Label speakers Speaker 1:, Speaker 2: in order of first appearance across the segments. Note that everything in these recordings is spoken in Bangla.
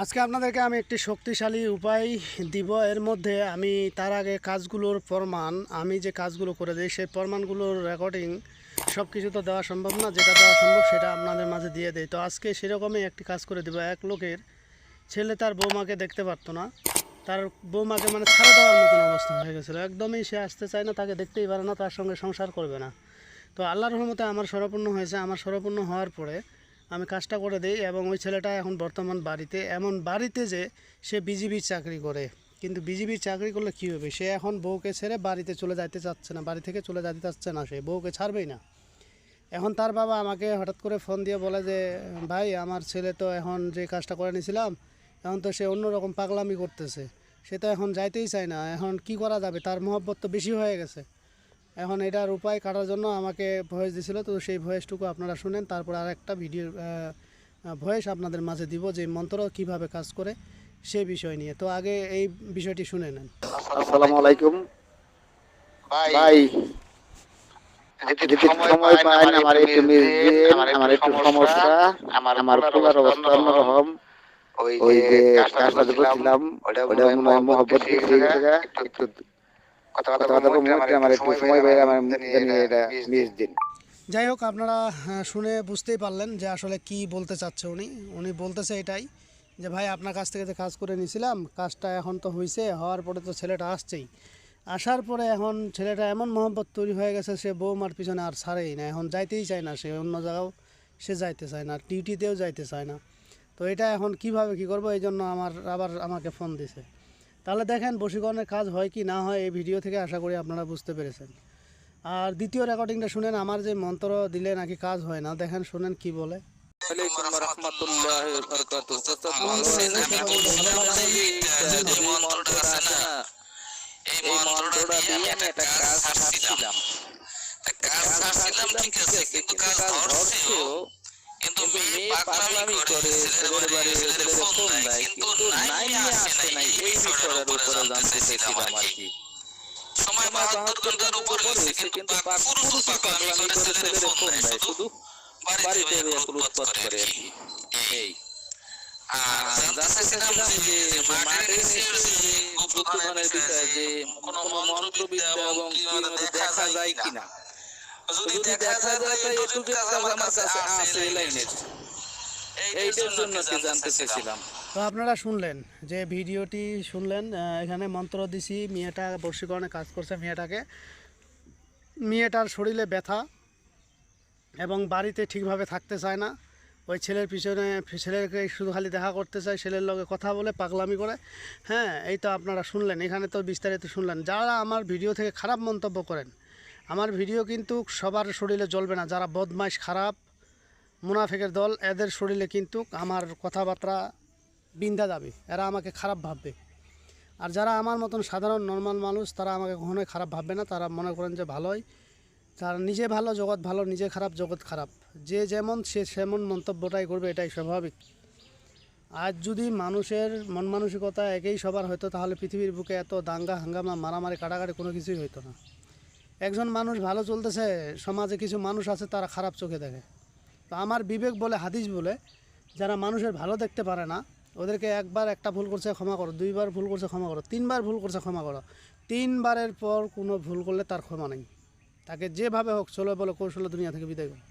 Speaker 1: আজকে আপনাদেরকে আমি একটি শক্তিশালী উপায় দিব। এর মধ্যে আমি তার আগে কাজগুলোর প্রমাণ, আমি যে কাজগুলো করে দিই সেই প্রমাণগুলোর রেকর্ডিং সব কিছু তো দেওয়া সম্ভব না, যেটা দেওয়া সম্ভব সেটা আপনাদের মাঝে দিয়ে দেয়। তো আজকে সেরকমই একটি কাজ করে দেবো। এক লোকের ছেলে তার বৌমাকে দেখতে পারতো না, তার বৌমাকে মানে ছাড়া দেওয়ার মতন অবস্থা হয়ে গেছিলো। একদমই সে আসতে চায় না, তাকে দেখতেই পারে না, তার সঙ্গে সংসার করবে না। তো আল্লাহর রহমতে আমার স্বরপূর্ণ হয়েছে। আমার স্বরপূর্ণ হওয়ার পরে আমি কাজটা করে দিই এবং ওই ছেলেটা এখন বর্তমান বাড়িতে, এমন বাড়িতে যে সে বিজিবির চাকরি করে। কিন্তু বিজিবির চাকরি করলে কী হবে, সে এখন বউকে ছেড়ে বাড়িতে চলে যাইতে চাচ্ছে না, বাড়ি থেকে চলে যেতে চাচ্ছে না, সে বউকে ছাড়বেই না। এখন তার বাবা আমাকে হঠাৎ করে ফোন দিয়ে বলে যে ভাই, আমার ছেলে তো এখন যে কাজটা করে নিয়েছিলাম, এখন তো সে অন্যরকম পাগলামি করতেছে, সে তো এখন যাইতেই চায় না, এখন কি করা যাবে, তার মহব্বত তো বেশি হয়ে গেছে। এখন এটার উপায় কাটার জন্য আমাকে ভয়েস দিছিল, তো সেই ভয়েসটুকু আপনারা শুনেন, তারপর আর একটা ভিডিও ভয়েস আপনাদের মাঝে দিব যে মন্ত্র কিভাবে কাজ করে সে বিষয় নিয়ে। তো আগে এই বিষয়টি শুনে নেন।
Speaker 2: আসসালামু আলাইকুম ভাই, যদি সময় পান আমার একটু মিস দিন, আমার একটু সমস্যা, আমার পোলার অবস্থা অন্যরকম। ওই যে কাজটা করছিলাম ওটা মনে হয় মহব্বত বেশি হয়ে গেছে, একটু কথা কথা বলতে আমার একটু সময় পাই, আমার জানি এটা মিস দিন।
Speaker 1: যাই হোক, আপনারা শুনে বুঝতেই পারলেন যে আসলে কি বলতে চাচ্ছে উনি। উনি বলতেছে এটাই যে ভাই, আপনার কাছ থেকে যে কাজ করে নিয়েছিলাম, কাজটা এখন তো হয়েছে, হওয়ার পরে তো ছেলেটা আসছেই, আসার পরে এখন ছেলেটা এমন মহব্বত তৈরি হয়ে গেছে, সে বৌমার পিছনে আর ছাড়েই না, এখন যাইতেই চায় না, সে অন্য জায়গাও সে যাইতে চায় না, ডিউটিতেও যাইতে চায় না। তো এটা এখন কিভাবে কি করব, এই জন্য আবার আমাকে ফোন দিছে। তাহলে দেখেন বশীকরণের কাজ হয় কি না হয়, এই ভিডিও থেকে আশা করি আপনারা বুঝতে পেরেছেন। আর দ্বিতীয় রেকর্ডিংটা শুনেন, আমার যে মন্ত্র দিলে নাকি কাজ হয় না, দেখেন শুনেন কি বলে।
Speaker 3: এই মন্ত্রটা দিয়ে আমি একটা কাজ ছাড়ছিলাম, ঠিক আছে, কিন্তু কাজ হচ্ছেও, কিন্তু মেয়ে পাগলামি করে, ছেলের বাড়ি ছেলের ফোন দেয়, কিন্তু নাইমে আসে নাই। এই বিষয়টার উপরে জানতে চাইছিলাম আর কি। সময় 72 ঘন্টার উপর হয়েছে, কিন্তু পুরুষ পাগলামি করে ছেলের ফোন দেয়, শুধু বাড়িতে উৎপাত করে আর কি। এই আর জানতে চাইছিলাম যে মার্ডার গুপ্তধনের বিষয়ে যে কোনো মন্ত্রবিদ্যা এবং কি দেখা যায় কিনা। যদি দেখা যায় তাই একটু কাজ আমার কাছে আছে এই লাইনের, এইটার জন্য কি জানতে চাইছিলাম।
Speaker 1: তো আপনারা শুনলেন যে ভিডিওটি শুনলেন, এখানে মন্ত্র দিছি, মেয়েটা বশীকরণে কাজ করছে মেয়েটাকে, মেয়েটার শরীরে ব্যথা এবং বাড়িতে ঠিকভাবে থাকতে চায় না, ওই ছেলের পিছনে, ছেলেকে শুধু খালি দেখা করতে চায়, ছেলের লগে কথা বলে পাগলামি করে। হ্যাঁ, এই তো আপনারা শুনলেন, এখানে তো বিস্তারিত শুনলেন। যারা আমার ভিডিও থেকে খারাপ মন্তব্য করেন, আমার ভিডিও কিন্তু সবার শরীরে জ্বলবে না। যারা বদমাইশ, খারাপ, মুনাফিকের দল, এদের শরীরে কিন্তু আমার কথাবার্তা বিন্ধা যাবে, এরা আমাকে খারাপ ভাববে। আর যারা আমার মতন সাধারণ নর্মাল মানুষ, তারা আমাকে কখনোই খারাপ ভাববে না, তারা মনে করেন যে ভালোই, তার নিজে ভালো জগৎ ভালো, নিজে খারাপ জগৎ খারাপ, যে যেমন সে সেমন মন্তব্যটাই করবে, এটাই স্বাভাবিক। আজ যদি মানুষের মন মানসিকতা একই সবার হতো, তাহলে পৃথিবীর বুকে এত দাঙ্গা হাঙ্গামা, মারামারি, কাটাকাটি কোনো কিছুই হতো না। একজন মানুষ ভালো চলতেছে, সমাজে কিছু মানুষ আছে তারা খারাপ চোখে দেখে। তো আমার বিবেক বলে, হাদিস বলে, যারা মানুষের ভালো দেখতে পারে না, ওদেরকে একবার একটা ভুল করছে ক্ষমা করো, দুইবার ভুল করছে ক্ষমা করো, তিনবার ভুল করছে ক্ষমা করো, তিনবারের পর কোনো ভুল করলে তার ক্ষমা নেই। তাকে যেভাবে হোক চলো বলো কৌশলে দুনিয়া থেকে বিদায় করো।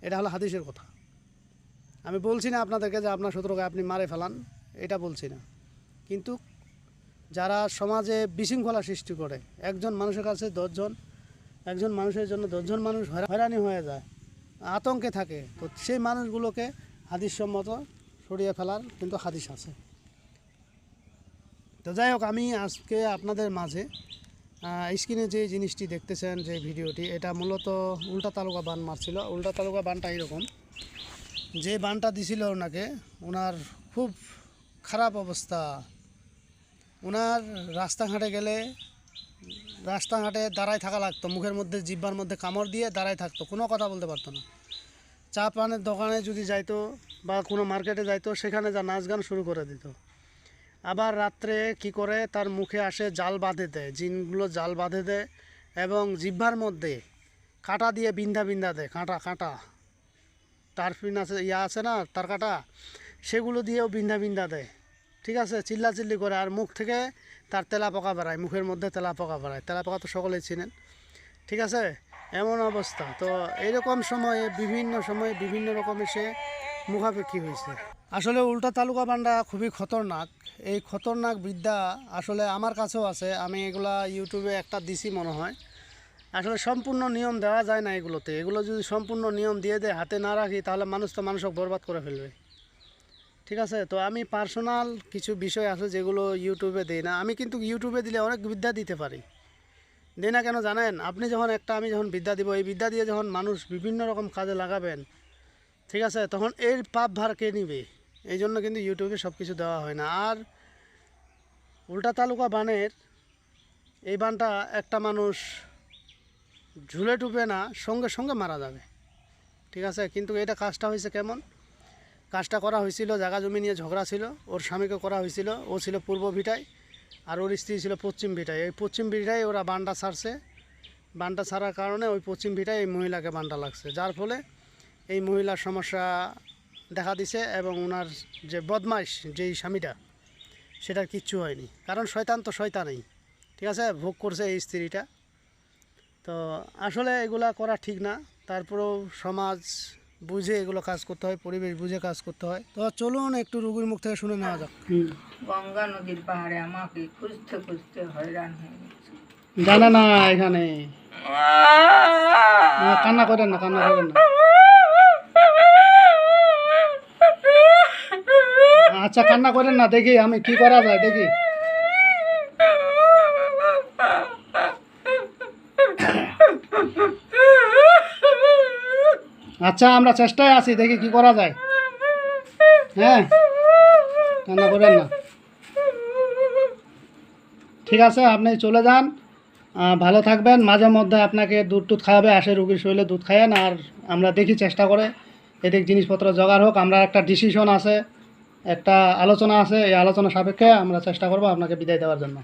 Speaker 1: এটা হলো হাদিসের কথা। আমি বলছি না আপনাদেরকে যে আপনার শত্রুকে আপনি মারে ফেলান, এটা বলছি না। কিন্তু যারা সমাজে বিশৃঙ্খলা সৃষ্টি করে, একজন মানুষের কাছে 10 জন, একজন মানুষের জন্য 10 জন মানুষ হয়রানি হয়ে যায়, আতঙ্কে থাকে, তো সেই মানুষগুলোকে হাদিসসম্মত সরিয়ে ফেলার কিন্তু হাদিস আছে। তো যাই হোক, আমি আজকে আপনাদের মাঝে স্ক্রিনে যে জিনিসটি দেখতেছেন, যে ভিডিওটি, এটা মূলত উল্টা তালুকা বান মারছিল। উল্টা তালুকা বানটা এরকম, যে বানটা দিছিল ওনাকে, ওনার খুব খারাপ অবস্থা। ওনার রাস্তাঘাটে গেলে, রাস্তাঘাটে দাঁড়ায় থাকা লাগতো, মুখের মধ্যে, জিহ্বার মধ্যে কামড় দিয়ে দাঁড়ায় থাকতো, কোনো কথা বলতে পারতো না। চা পানের দোকানে যদি যাইতো বা কোনো মার্কেটে যাইতো, সেখানে যা নাচ গান শুরু করে দিত। আবার রাত্রে কি করে, তার মুখে আসে জাল বাঁধে দেয়, জিনগুলো জাল বাঁধে দেয়, এবং জিহ্বার মধ্যে কাঁটা দিয়ে বিন্ধা বিন্ধা দেয়, কাঁটা কাঁটা টারফিন আছে, আছে না তার কাঁটা, সেগুলো দিয়েও বিন্ধা বিন্ধা দেয়, ঠিক আছে, চিল্লাচিল্লি করে। আর মুখ থেকে তার তেলা পোকা বেড়ায়, মুখের মধ্যে তেলা পোকা বেড়ায়। তেলা পোকা তো সকলেই চিনেন, ঠিক আছে। এমন অবস্থা। তো এরকম সময়ে বিভিন্ন রকমের সে মুখাপেক্ষী হয়েছে। আসলে উল্টা তালুকা বান্ডা খুবই খতরনাক। এই খতরনাক বিদ্যা আসলে আমার কাছেও আছে, আমি এগুলা ইউটিউবে একটা দিছি মনে হয়। আসলে সম্পূর্ণ নিয়ম দেওয়া যায় না এগুলোতে। এগুলো যদি সম্পূর্ণ নিয়ম দিয়ে দেয়, হাতে না রাখি, তাহলে মানুষ তো মানুষকে বরবাদ করে ফেলবে, ঠিক আছে। তো আমি পার্সোনাল কিছু বিষয় আছে যেগুলো ইউটিউবে দিই না। আমি কিন্তু ইউটিউবে দিলে অনেক বিদ্যা দিতে পারি, দিই না কেন জানেন? আপনি যখন আমি যখন বিদ্যা দিব, এই বিদ্যা দিয়ে যখন মানুষ বিভিন্ন রকম কাজে লাগাবেন, ঠিক আছে, তখন এর পাপ ভার কে নিবে? এই জন্য কিন্তু ইউটিউবে সব কিছু দেওয়া হয় না। আর উল্টা তালুকা বানের এই বানটা একটা মানুষ ঝুলে টুপে না, সঙ্গে সঙ্গে মারা যাবে, ঠিক আছে। কিন্তু এটা কাজটা হয়েছে কেমন? কাজটা করা হয়েছিল, জায়গা জমি নিয়ে ঝগড়া ছিল, ওর স্বামীকে করা হয়েছিল। ও ছিল পূর্ব ভিটায় আর ওর স্ত্রী ছিল পশ্চিম ভিটায়। এই পশ্চিম ভিটায় ওরা বানটা ছাড়ছে। বানটা ছাড়ার কারণে ওই পশ্চিম ভিটায় এই মহিলাকে বানটা লাগছে, যার ফলে এই মহিলার সমস্যা দেখা দিছে। এবং ওনার যে বদমাইশ যেই স্বামীটা, সেটার কিচ্ছু হয়নি, কারণ শয়তান তো শয়তানই, ঠিক আছে, ভোগ করছে এই স্ত্রীটা। তো আসলে এগুলা করা ঠিক না। তারপরেও সমাজ বুঝে এগুলো কাজ করতে হয়, পরিবেশ বুঝে কাজ করতে হয়। তো চলুন একটু রুগীর মুখ থেকে শুনে নেওয়া যাক।
Speaker 4: গঙ্গা নদীর পাহাড়ে আমাকে খুঁজতে খুঁজতে হয়রান হয়ে গেছে।
Speaker 1: জানে না এখানে, কান্না করেন না, কান্না করেন না। আচ্ছা কান্না করেন না, দেখি আমি কি করা যায় দেখি। আচ্ছা আমরা চেষ্টায় আছি, দেখি কি করা যায়। হ্যাঁ, কান্না করেন না, ঠিক আছে। আপনি চলে যান, ভালো থাকবেন। মাঝে মধ্যে আপনাকে দুধ টুধ খাওয়াবে, আসে রুগীর শরীরে দুধ খাইয়েন। আর আমরা দেখি চেষ্টা করে এদিক জিনিসপত্র জোগাড় হোক। আমরা একটা ডিসিশন আছে, একটা আলোচনা আছে, এই আলোচনা সাপেক্ষে আমরা চেষ্টা করব আপনাকে বিদায় দেওয়ার জন্য।